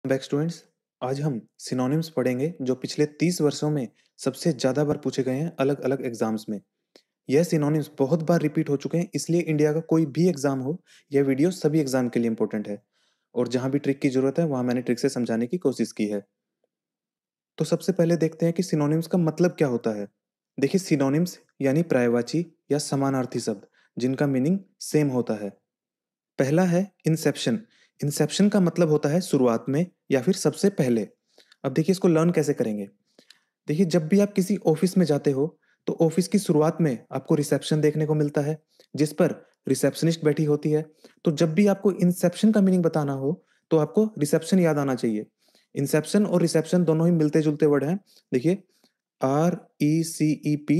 Back students, आज हम synonyms पढ़ेंगे जो पिछले 30 वर्षों में सबसे ज़्यादा बार पूछे गए हैं अलग अलग एग्जाम्स में। यह सिनोनिम्स बहुत बार रिपीट हो चुके हैं, इसलिए इंडिया का कोई भी एग्जाम हो, यह वीडियो सभी एग्जाम के लिए इंपॉर्टेंट है। और जहाँ भी ट्रिक की जरूरत है वहाँ मैंने ट्रिक से समझाने की कोशिश की है। तो सबसे पहले देखते हैं कि सिनोनिम्स का मतलब क्या होता है। देखिए, सिनोनिम्स यानी पर्यायवाची या समानार्थी शब्द जिनका मीनिंग सेम होता है। पहला है इंसेप्शन। इंसेप्शन का मतलब होता है शुरुआत में या फिर सबसे पहले। अब देखिए, इसको लर्न कैसे करेंगे। देखिए, जब भी आप किसी ऑफिस में जाते हो तो ऑफिस की शुरुआत में आपको रिसेप्शन देखने को मिलता है, जिस पर रिसेप्शनिस्ट बैठी होती है। तो जब भी आपको इंसेप्शन का मीनिंग बताना हो तो आपको रिसेप्शन याद आना चाहिए। इंसेप्शन और रिसेप्शन दोनों ही मिलते जुलते वर्ड हैं। देखिए, RECEPTION,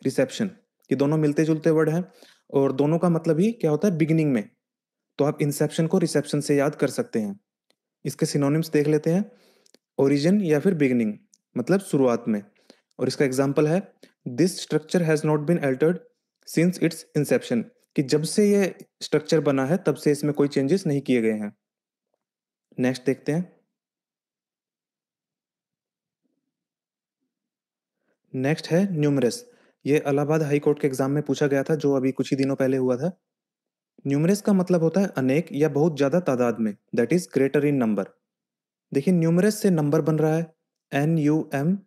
रिसेप्शन, ये दोनों मिलते जुलते वर्ड हैं और दोनों का मतलब ही क्या होता है, बिगिनिंग में। तो आप इंसेप्शन को रिसेप्शन से याद कर सकते हैं। इसके सिनोनिम्स देख लेते हैं। ओरिजिन या फिर बिगिनिंग मतलब शुरुआत में। और इसका एग्जाम्पल है, this structure has not been altered since its inception, कि जब से ये स्ट्रक्चर बना है तब से इसमें कोई चेंजेस नहीं किए गए हैं। नेक्स्ट देखते हैं। नेक्स्ट है न्यूमरस। ये इलाहाबाद हाई कोर्ट के एग्जाम में पूछा गया था, जो अभी कुछ ही दिनों पहले हुआ था। न्यूमरस का मतलब होता है अनेक या बहुत ज्यादा तादाद में, that is greater in number. देखिए, न्यूमरस से नंबर बन रहा है NUMBER।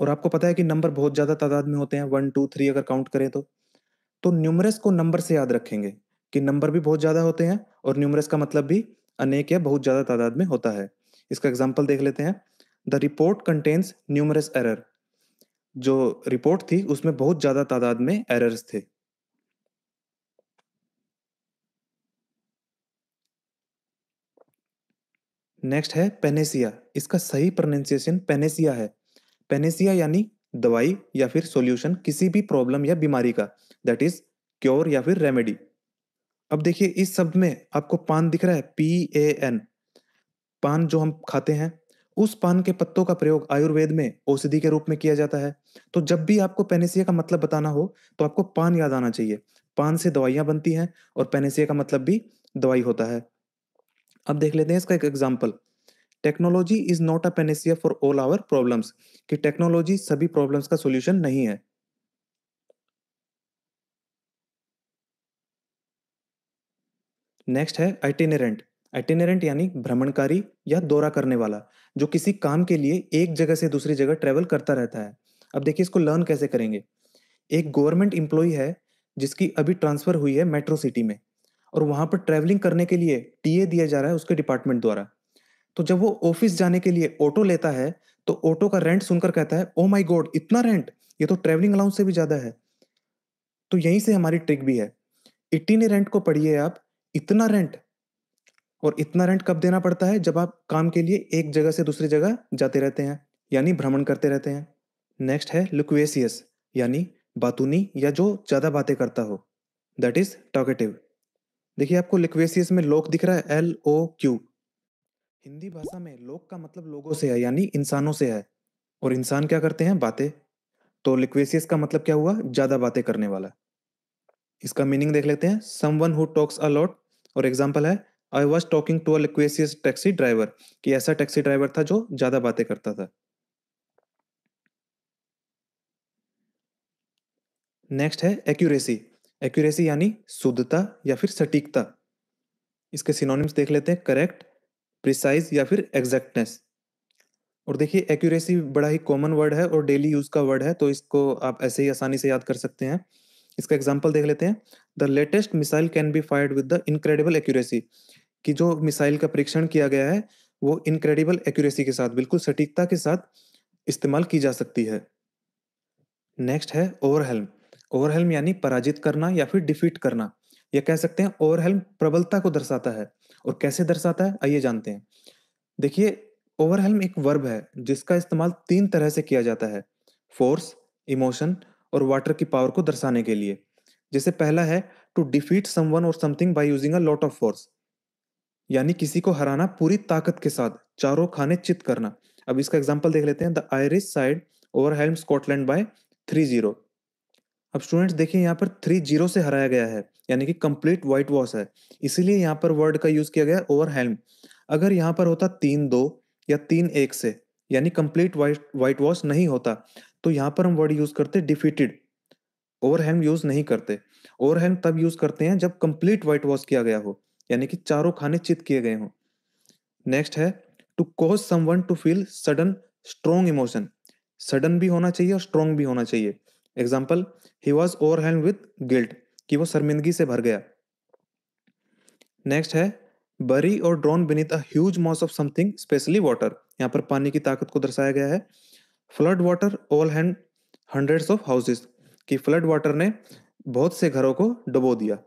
और आपको पता है कि नंबर बहुत ज्यादा तादाद में होते हैं, 1 2 3 अगर काउंट करें तो न्यूमरस को नंबर से याद रखेंगे कि नंबर भी बहुत ज्यादा होते हैं और न्यूमरस का मतलब भी अनेक या बहुत ज्यादा तादाद में होता है। इसका एग्जाम्पल देख लेते हैं। The report contains numerous error. जो रिपोर्ट थी उसमें बहुत ज्यादा तादाद में एरर्स थे। नेक्स्ट है पेनेसिया। इसका सही प्रोनाउंसिएशन पेनेसिया है। पेनेसिया यानी दवाई या फिर सॉल्यूशन किसी भी प्रॉब्लम या बीमारी का, दैट इज क्योर या फिर रेमेडी। अब देखिए, इस शब्द में आपको पान दिख रहा है, PAN। पान जो हम खाते हैं, उस पान के पत्तों का प्रयोग आयुर्वेद में औषधि के रूप में किया जाता है। तो जब भी आपको पेनेसिया का मतलब बताना हो तो आपको पान याद आना चाहिए। पान से दवाइयां बनती हैं और पेनेसिया का मतलब भी दवाई होता है। अब देख लेते हैं इसका एक example. Technology is not a panacea for all our problems, कि टेक्नोलॉजी सभी प्रॉब्लम्स का सॉल्यूशन नहीं है। नेक्स्ट है आइटिनेरेंट। आइटिनेरेंट यानी भ्रमणकारी या दौरा करने वाला, जो किसी काम के लिए एक जगह से दूसरी जगह ट्रेवल करता रहता है। अब देखिए, इसको लर्न कैसे करेंगे। एक गवर्नमेंट एम्प्लॉय है जिसकी अभी ट्रांसफर हुई है मेट्रो सिटी में, और वहां पर ट्रेवलिंग करने के लिए टीए दिया जा रहा है उसके डिपार्टमेंट द्वारा। तो जब वो ऑफिस जाने के लिए ऑटो लेता है तो ऑटो का रेंट सुनकर कहता है, ओ माय गॉड, इतना रेंट, ये तो ट्रेवलिंग अलाउंस से भी ज्यादा है। तो यहीं से हमारी ट्रिक भी है। इटिनेरेंट को पढ़िए आप, इतना रेंट। और इतना रेंट कब देना पड़ता है, जब आप काम के लिए एक जगह से दूसरी जगह जाते रहते हैं, यानी भ्रमण करते रहते हैं। नेक्स्ट है लुक्वेसियस, यानी बातूनी या जो ज्यादा बातें करता हो, दैट इज टॉकेटिव। देखिए, आपको लिक्वेसियस में लोक दिख रहा है, LOQ। हिंदी भाषा में लोक का मतलब लोगों से है, यानी इंसानों से है। और इंसान क्या करते हैं, बातें। तो लिक्वेसियस का मतलब क्या हुआ, ज्यादा बातें करने वाला। इसका मीनिंग देख लेते हैं। Someone who talks a lot. और एग्जांपल है, I was talking to a loquacious taxi driver, कि ऐसा टैक्सी ड्राइवर था जो ज्यादा बातें करता था। नेक्स्ट है एक्यूरेसी। एक्यूरेसी यानी शुद्धता या फिर सटीकता। इसके सिनोनिम्स देख लेते हैं। करेक्ट, प्रिसाइज या फिर एग्जैक्टनेस। और देखिए, एक्यूरेसी बड़ा ही कॉमन वर्ड है और डेली यूज का वर्ड है, तो इसको आप ऐसे ही आसानी से याद कर सकते हैं। इसका एग्जाम्पल देख लेते हैं। The latest missile can be fired with the incredible accuracy, कि जो मिसाइल का परीक्षण किया गया है वो इनक्रेडिबल एक्यूरेसी के साथ, बिल्कुल सटीकता के साथ इस्तेमाल की जा सकती है। नेक्स्ट है ओवरहेल्म। ओवरहेल्म यानी पराजित करना या फिर डिफीट करना। या कह सकते हैं ओवरहेल्म प्रबलता को दर्शाता है। और कैसे दर्शाता है, आइए जानते हैं। देखिए, ओवरहेल्म एक वर्ब है जिसका इस्तेमाल 3 तरह से किया जाता है, फोर्स, इमोशन और वाटर की पावर को दर्शाने के लिए। जैसे पहला है, टू डिफीट समवन और something by using a lot of force, यानी किसी को हराना पूरी ताकत के साथ, चारों खाने चित करना। अब इसका एग्जांपल देख लेते हैं। The Irish side overwhelm Scotland by 3-0। अब स्टूडेंट्स देखिए, यहाँ पर 3-0 से हराया गया है, यानी कि कंप्लीट व्हाइट वॉश है, इसीलिए यहाँ पर वर्ड का यूज किया गया ओवरहेल्म। अगर यहाँ पर होता 3-2 या 3-1 से, यानी कंप्लीट व्हाइट वॉश नहीं होता, तो यहाँ पर हम वर्ड यूज करते डिफीटेड, ओवरहेल्म यूज नहीं करते। ओवरहेल्म तब यूज करते हैं जब कंप्लीट व्हाइट वॉश किया गया हो, यानी कि चारों खाने चित किए गए हों। नेक्स्ट है to cause someone to feel sudden strong emotion. Sudden भी होना चाहिए और स्ट्रॉन्ग भी होना चाहिए। Example, he was overwhelm with guilt, कि वो शर्मिंदगी से भर गया। नेक्स्ट है बरी और drawn beneath a huge mass of something specially water. यहाँ पर पानी की ताकत को दर्शाया गया है। Flood water all hand hundreds of houses, कि फ्लड वाटर ने बहुत से घरों को डुबो दिया।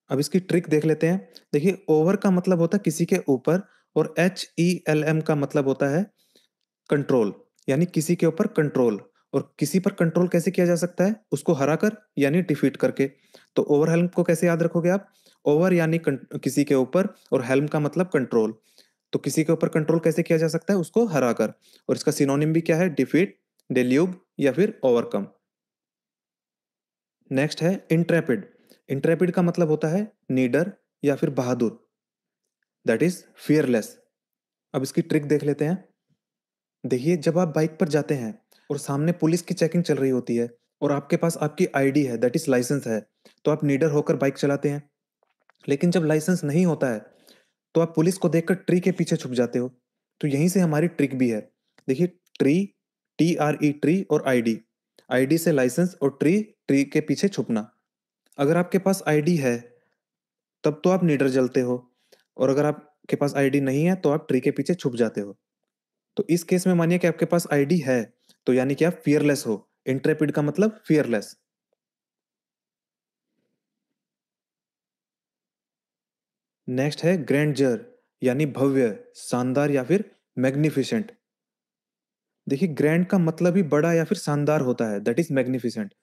अब इसकी ट्रिक देख लेते हैं। देखिए, ओवर का मतलब होता है किसी के ऊपर, और HELM का मतलब होता है कंट्रोल, यानी किसी के ऊपर कंट्रोल। और किसी पर कंट्रोल कैसे किया जा सकता है? उसको हरा कर, यानी डिफीट करके। तो ओवरहेल्म को कैसे याद रखोगे आप? ओवर यानी किसी के ऊपर, और हेल्म का मतलब कंट्रोल। तो किसी के ऊपर कंट्रोल कैसे किया जा सकता है? उसको हरा कर। और इसका सिनोनिम भी क्या है? डिफीट, डेल्यूग या फिर ओवरकम। नेक्स्ट है इंट्रेपिड। इंट्रेपिड का मतलब होता है नीडर या फिर बहादुर, दैट इज फियरलेस। अब इसकी ट्रिक देख लेते हैं। देखिए, जब आप बाइक पर जाते हैं और सामने पुलिस की चेकिंग चल रही होती है, और आपके पास आपकी आईडी है, दैट इज लाइसेंस है, तो आप नीडर होकर बाइक चलाते हैं। लेकिन जब लाइसेंस नहीं होता है, तो आप पुलिस को देखकर ट्री के पीछे छुप जाते हो। तो यहीं से हमारी ट्रिक भी है। देखिए, ट्री, TRE ट्री, और आईडी, आईडी से लाइसेंस, और ट्री, ट्री के पीछे छुपना। अगर आपके पास आईडी है तब तो आप नीडर जलते हो, और अगर आपके पास आईडी नहीं है तो आप ट्री के पीछे छुप जाते हो। तो इस केस में मानिए कि आपके पास आईडी है, तो यानी कि आप फियरलेस हो। इंट्रेपिड का मतलब फियरलेस। नेक्स्ट है ग्रैंडजर, यानी भव्य, शानदार या फिर मैग्निफिसेंट। देखिए, ग्रैंड का मतलब ही बड़ा या फिर शानदार होता है, दैट इज मैग्निफिसेंट।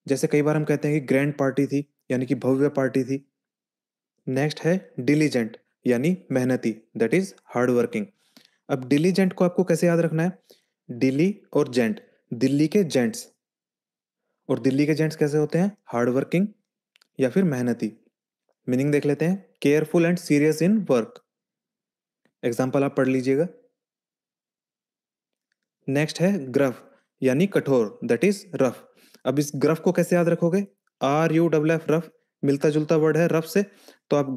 जैसे कई बार हम कहते हैं कि ग्रैंड पार्टी थी, यानी कि भव्य पार्टी थी। नेक्स्ट है डिलीजेंट, यानी मेहनती, दैट इज हार्ड वर्किंग। अब डिलीजेंट को आपको कैसे याद रखना है? दिल्ली और जेंट, दिल्ली के जेंट्स। और दिल्ली के जेंट्स कैसे होते हैं? हार्ड वर्किंग या फिर मेहनती। मीनिंग देख लेते हैं। Careful and serious in work. Example आप पढ़ लीजिएगा। नेक्स्ट है ग्रफ, यानी कठोर, दैट इज रफ। अब इस ग्रफ को कैसे याद रखोगे? RUFF, रफ, मिलता जुलता वर्ड है रफ से, तो आप